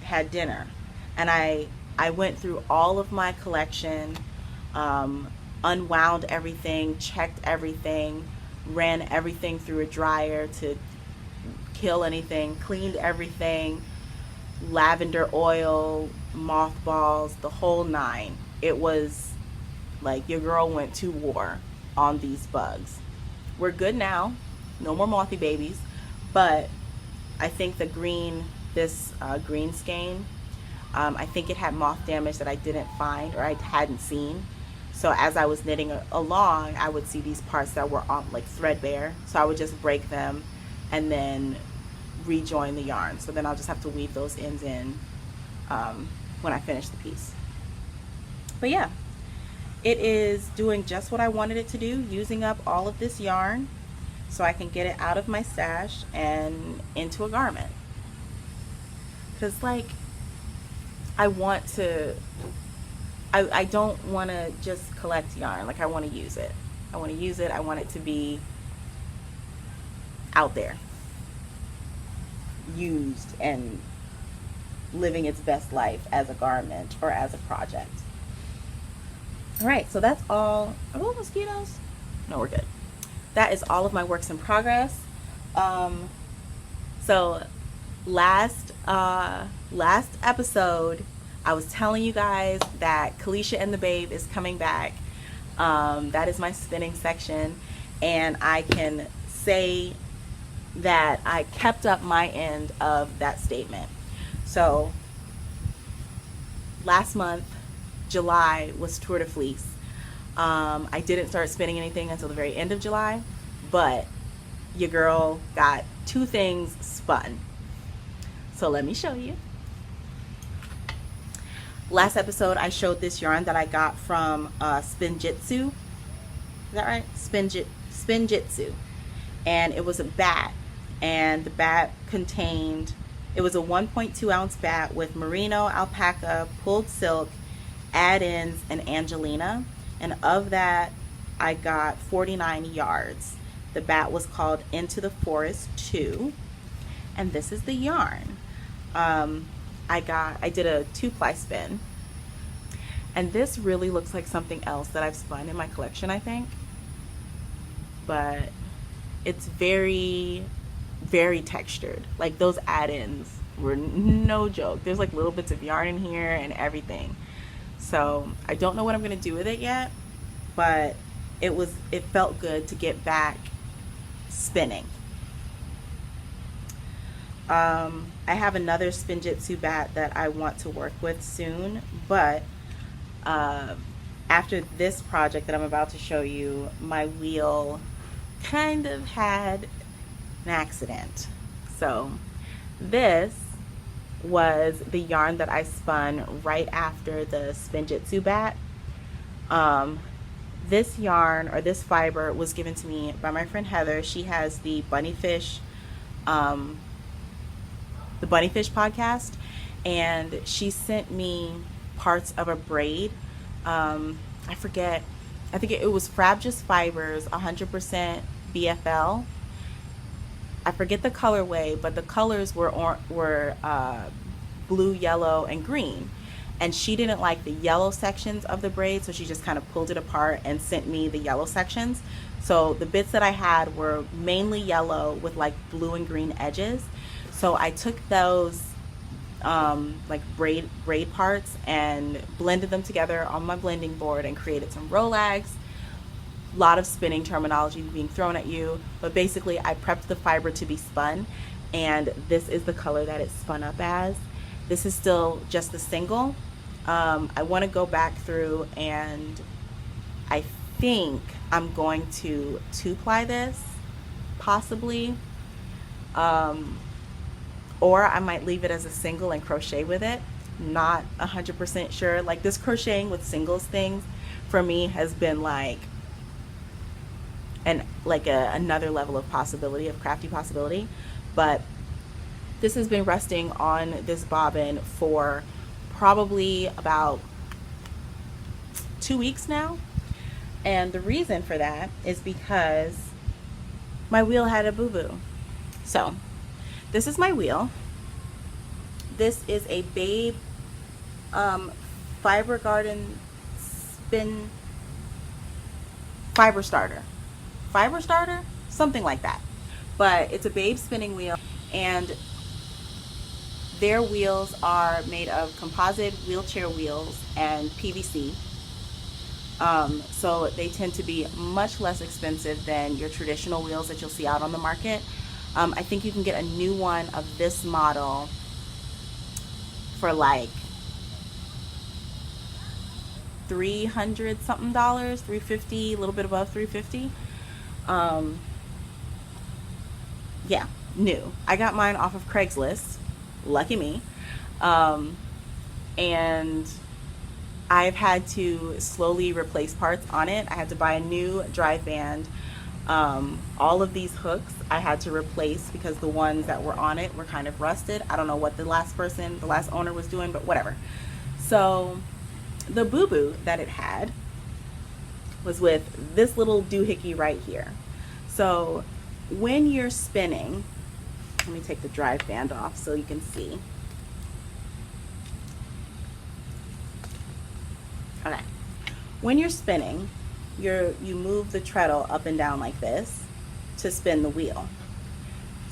had dinner, and I went through all of my collection, unwound everything, checked everything, ran everything through a dryer to kill anything, cleaned everything, lavender oil, mothballs, the whole nine. It was like your girl went to war on these bugs. We're good now, no more mothy babies, but I think the green, this green skein, I think it had moth damage that I didn't find or I hadn't seen. So as I was knitting along, I would see these parts that were on like threadbare. So I would just break them and then rejoin the yarn. So then I'll just have to weave those ends in when I finish the piece. But yeah, it is doing just what I wanted it to do, using up all of this yarn so I can get it out of my stash and into a garment. Because like, I want to, I don't want to just collect yarn. Like I want to use it. I want to use it. I want it to be out there, used and living its best life as a garment or as a project. All right, so that's all. Are those mosquitoes? No, we're good. That is all of my works in progress. So last episode, I was telling you guys that Caleisha and the Babe is coming back. That is my spinning section, and I can say that I kept up my end of that statement. So last month, July, was Tour de Fleece. I didn't start spinning anything until the very end of July, but your girl got 2 things spun. So let me show you. Last episode, I showed this yarn that I got from Spinjitsu. Is that right? Spinjitsu. And it was a bat. And the bat contained, it was a 1.2 ounce bat with merino, alpaca, pulled silk, add-ins, and Angelina. And of that, I got 49 yards. The bat was called Into the Forest 2. And this is the yarn. I did a 2-ply spin, and this really looks like something else that I've spun in my collection, I think, but it's very, very textured. Like those add-ins were no joke. There's like little bits of yarn in here and everything. So I don't know what I'm gonna do with it yet, but it felt good to get back spinning. I have another Spinjitsu bat that I want to work with soon, but after this project that I'm about to show you, my wheel kind of had an accident. So this was the yarn that I spun right after the Spinjitsu bat. This yarn, or this fiber, was given to me by my friend Heather. She has the Bunnyfish podcast, and she sent me parts of a braid. I forget, I think it was Frabjous Fibers 100% BFL. I forget the colorway, but the colors were blue, yellow, and green. And she didn't like the yellow sections of the braid, so she just kind of pulled it apart and sent me the yellow sections. So the bits that I had were mainly yellow with like blue and green edges. So I took those like braid parts and blended them together on my blending board and created some Rolags. A lot of spinning terminology being thrown at you, but basically I prepped the fiber to be spun, and this is the color that it's spun up as. This is still just the single. I want to go back through, and I think I'm going to 2-ply this, possibly. Or I might leave it as a single and crochet with it. Not 100% sure. Like this crocheting with singles things for me has been like another level of possibility, of crafty possibility. But this has been resting on this bobbin for probably about 2 weeks now. And the reason for that is because my wheel had a boo-boo. So this is my wheel. This is a Babe Fiber Garden fiber starter, something like that. But it's a Babe spinning wheel, and their wheels are made of composite wheelchair wheels and PVC. So they tend to be much less expensive than your traditional wheels that you'll see out on the market. I think you can get a new one of this model for like $300 something, $350, a little bit above $350. Yeah, new. I got mine off of Craigslist. Lucky me. And I've had to slowly replace parts on it. I had to buy a new drive band. All of these hooks I had to replace because the ones that were on it were kind of rusted. I don't know what the last owner was doing, but whatever. So the boo-boo that it had was with this little doohickey right here. So when you're spinning, let me take the drive band off so you can see. Okay. When you're spinning, you move the treadle up and down like this to spin the wheel.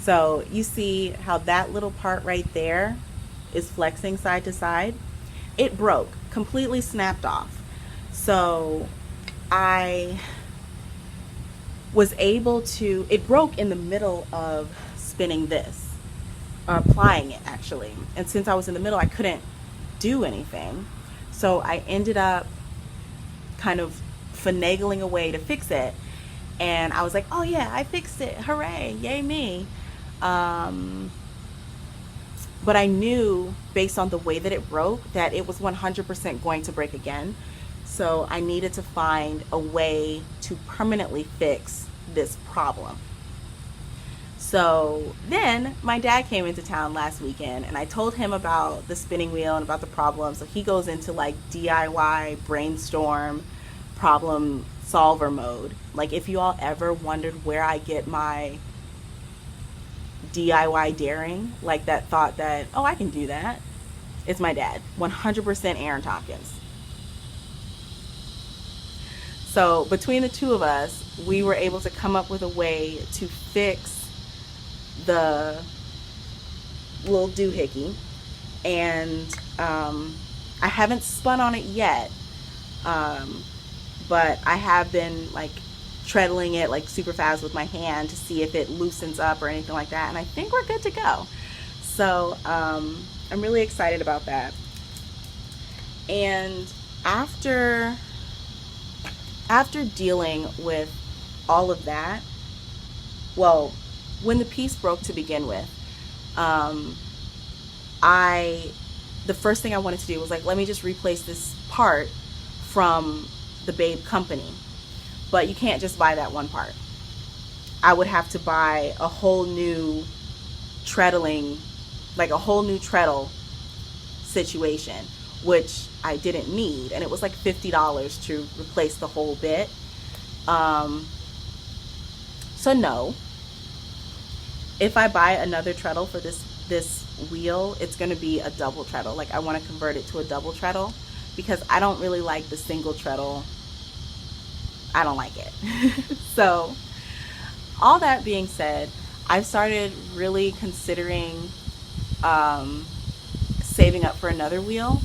So you see how that little part right there is flexing side to side? It broke, completely snapped off. So I was able to, it broke in the middle of spinning this, or applying it actually. And since I was in the middle, I couldn't do anything. So I ended up kind of finagling a way to fix it. And I was like, oh yeah, I fixed it. Hooray, yay me. But I knew based on the way that it broke that it was 100% going to break again. So I needed to find a way to permanently fix this problem. So then my dad came into town last weekend and I told him about the spinning wheel and about the problem. So he goes into like DIY brainstorm problem solver mode. Like if you all ever wondered where I get my DIY daring, like that thought that, oh, I can do that, it's my dad. 100% Aaron Tompkins. So between the two of us, we were able to come up with a way to fix the little doohickey. And I haven't spun on it yet, but I have been like treadling it like super fast with my hand to see if it loosens up or anything like that, and I think we're good to go. So I'm really excited about that. And after dealing with all of that, well, when the piece broke to begin with, the first thing I wanted to do was like, let me just replace this part from the Babe company. But you can't just buy that one part. I would have to buy a whole new treadling, like a whole new treadle situation, which I didn't need. And it was like $50 to replace the whole bit. So no. If I buy another treadle for this wheel, it's going to be a double treadle. Like I want to convert it to a double treadle because I don't really like the single treadle. I don't like it. So all that being said, I've started really considering saving up for another wheel,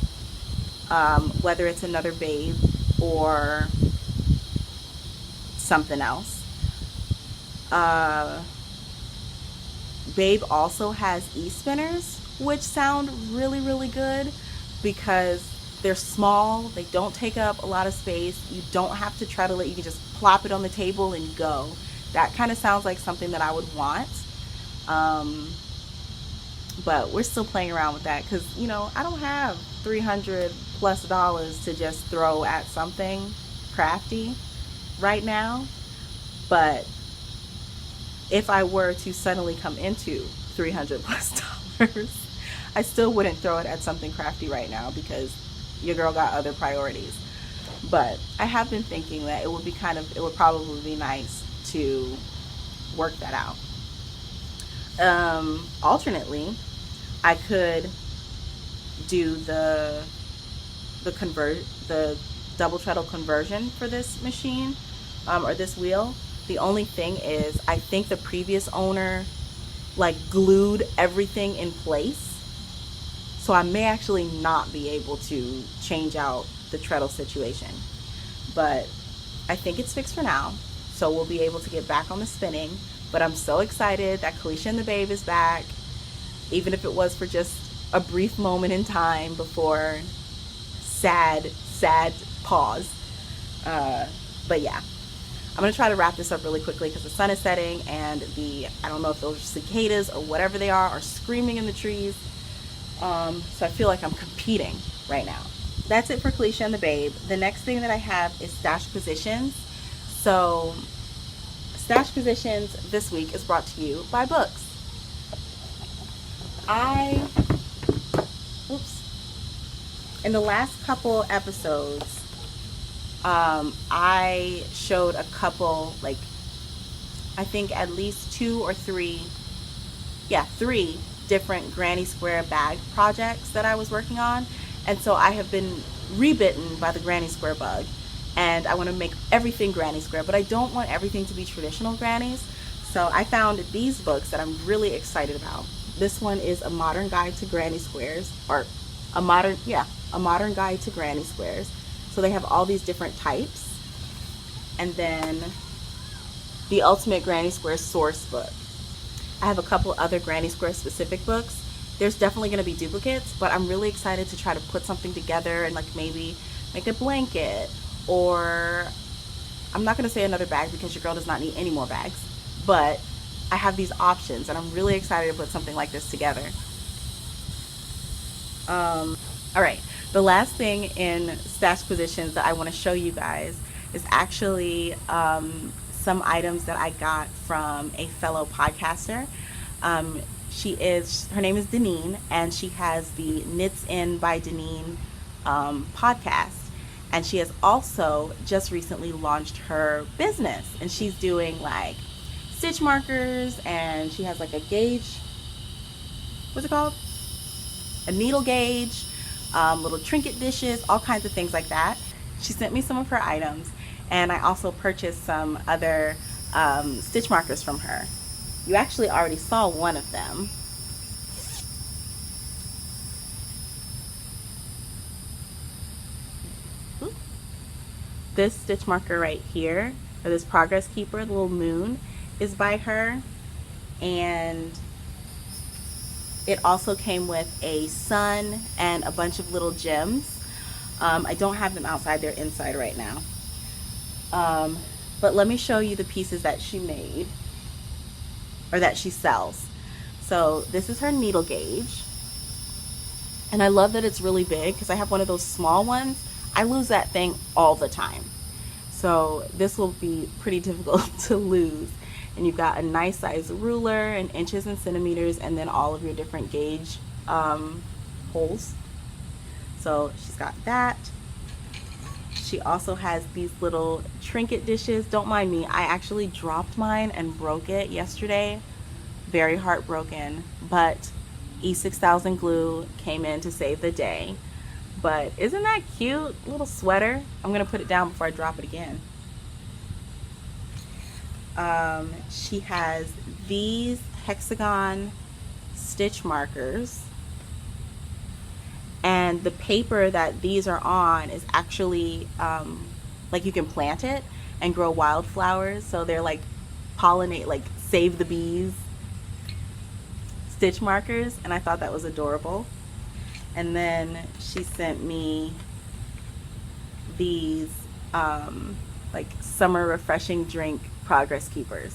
whether it's another Babe or something else. Babe also has e-spinners, which sound really, really good because they're small, they don't take up a lot of space, you don't have to treadle it, you can just plop it on the table and go. That kind of sounds like something that I would want. But we're still playing around with that because, you know, I don't have $300+ to just throw at something crafty right now. But if I were to suddenly come into $300+ I still wouldn't throw it at something crafty right now because your girl got other priorities. But I have been thinking that it would probably be nice to work that out. Alternately, I could do the double treadle conversion for this machine, or this wheel. The only thing is, I think the previous owner like glued everything in place. So I may actually not be able to change out the treadle situation. But I think it's fixed for now. So we'll be able to get back on the spinning. But I'm so excited that Caleisha and the Babe is back. Even if it was for just a brief moment in time before sad pause. But yeah. I'm going to try to wrap this up really quickly because the sun is setting and I don't know if those are cicadas or whatever they are screaming in the trees. So I feel like I'm competing right now. That's it for Caleisha and the Babe. The next thing that I have is stash positions. So stash positions this week is brought to you by books. In the last couple episodes, I showed a couple, like, I think at least three different granny square bag projects that I was working on. And so I have been rebitten by the granny square bug, and I want to make everything granny square, but I don't want everything to be traditional grannies. So I found these books that I'm really excited about. This one is A Modern Guide to Granny Squares, or a modern guide to granny squares. So they have all these different types. And then the Ultimate Granny Square Sourcebook. I have a couple other granny square specific books. There's definitely going to be duplicates, but I'm really excited to try to put something together and like maybe make a blanket, or I'm not going to say another bag because your girl does not need any more bags, but I have these options and I'm really excited to put something like this together. All right, the last thing in stash positions that I want to show you guys is actually some items that I got from a fellow podcaster. Her name is Denine, and she has the Knits In by Denine podcast. And she has also just recently launched her business, and she's doing like stitch markers, and she has like a gauge, what's it called? A needle gauge, little trinket dishes, all kinds of things like that. She sent me some of her items, and I also purchased some other stitch markers from her. You actually already saw one of them. This stitch marker right here, or this progress keeper, the little moon, is by her, and it also came with a sun and a bunch of little gems. I don't have them outside, they're inside right now. But let me show you the pieces that she made, or that she sells. So this is her needle gauge, and I love that it's really big because I have one of those small ones. I lose that thing all the time, so this will be pretty difficult to lose. And you've got a nice size ruler in inches and centimeters, and then all of your different gauge holes. So she's got that. She also has these little trinket dishes. Don't mind me, I actually dropped mine and broke it yesterday. Very heartbroken, but E6000 glue came in to save the day. But isn't that cute? Little sweater. I'm gonna put it down before I drop it again. She has these hexagon stitch markers, and the paper that these are on is actually like you can plant it and grow wildflowers, so they're like pollinate, like save the bees stitch markers, and I thought that was adorable. And then she sent me these like summer refreshing drink progress keepers.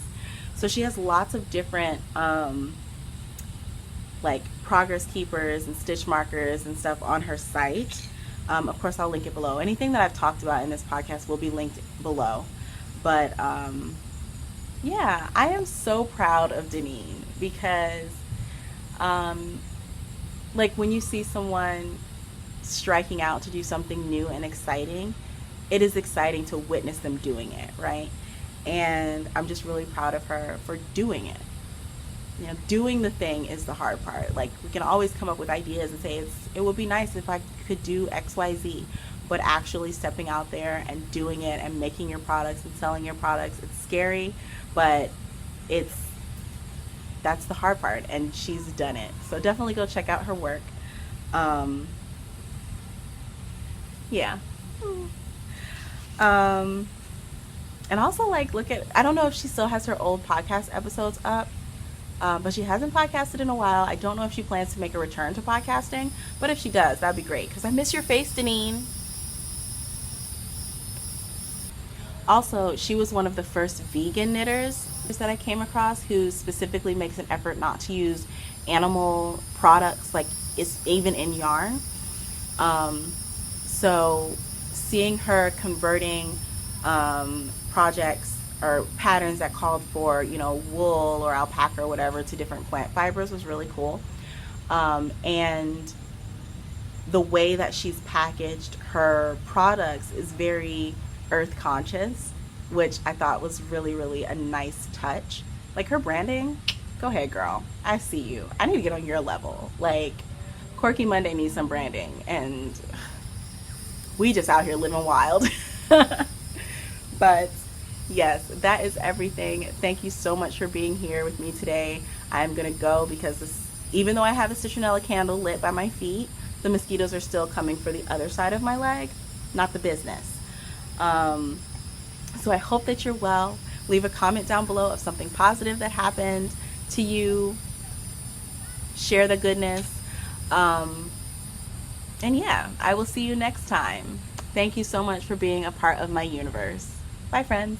So she has lots of different like progress keepers and stitch markers and stuff on her site. Of course, I'll link it below. Anything that I've talked about in this podcast will be linked below. But yeah, I am so proud of Denine because like when you see someone striking out to do something new and exciting, it is exciting to witness them doing it, right? And I'm just really proud of her for doing it. You know, doing the thing is the hard part. Like, we can always come up with ideas and say it would be nice if I could do XYZ, but actually stepping out there and doing it and making your products and selling your products, it's scary, but that's the hard part, and she's done it. So definitely go check out her work. Yeah. And also, like, look at, I don't know if she still has her old podcast episodes up, but she hasn't podcasted in a while. I don't know if she plans to make a return to podcasting, but if she does, that'd be great, because I miss your face, Denine. Also, she was one of the first vegan knitters that I came across who specifically makes an effort not to use animal products, like it's even in yarn. So seeing her converting projects or patterns that called for, you know, wool or alpaca or whatever to different plant fibers was really cool. And the way that she's packaged her products is very earth conscious, which I thought was really, really a nice touch. Like, her branding, go ahead, girl. I see you. I need to get on your level. Like, Quirky Monday needs some branding, and we just out here living wild. But yes, that is everything. Thank you so much for being here with me today. I'm gonna go because even though I have a citronella candle lit by my feet, the mosquitoes are still coming for the other side of my leg, not the business. So I hope that you're well. Leave a comment down below of something positive that happened to you. Share the goodness. And yeah, I will see you next time. Thank you so much for being a part of my universe. Bye, friends.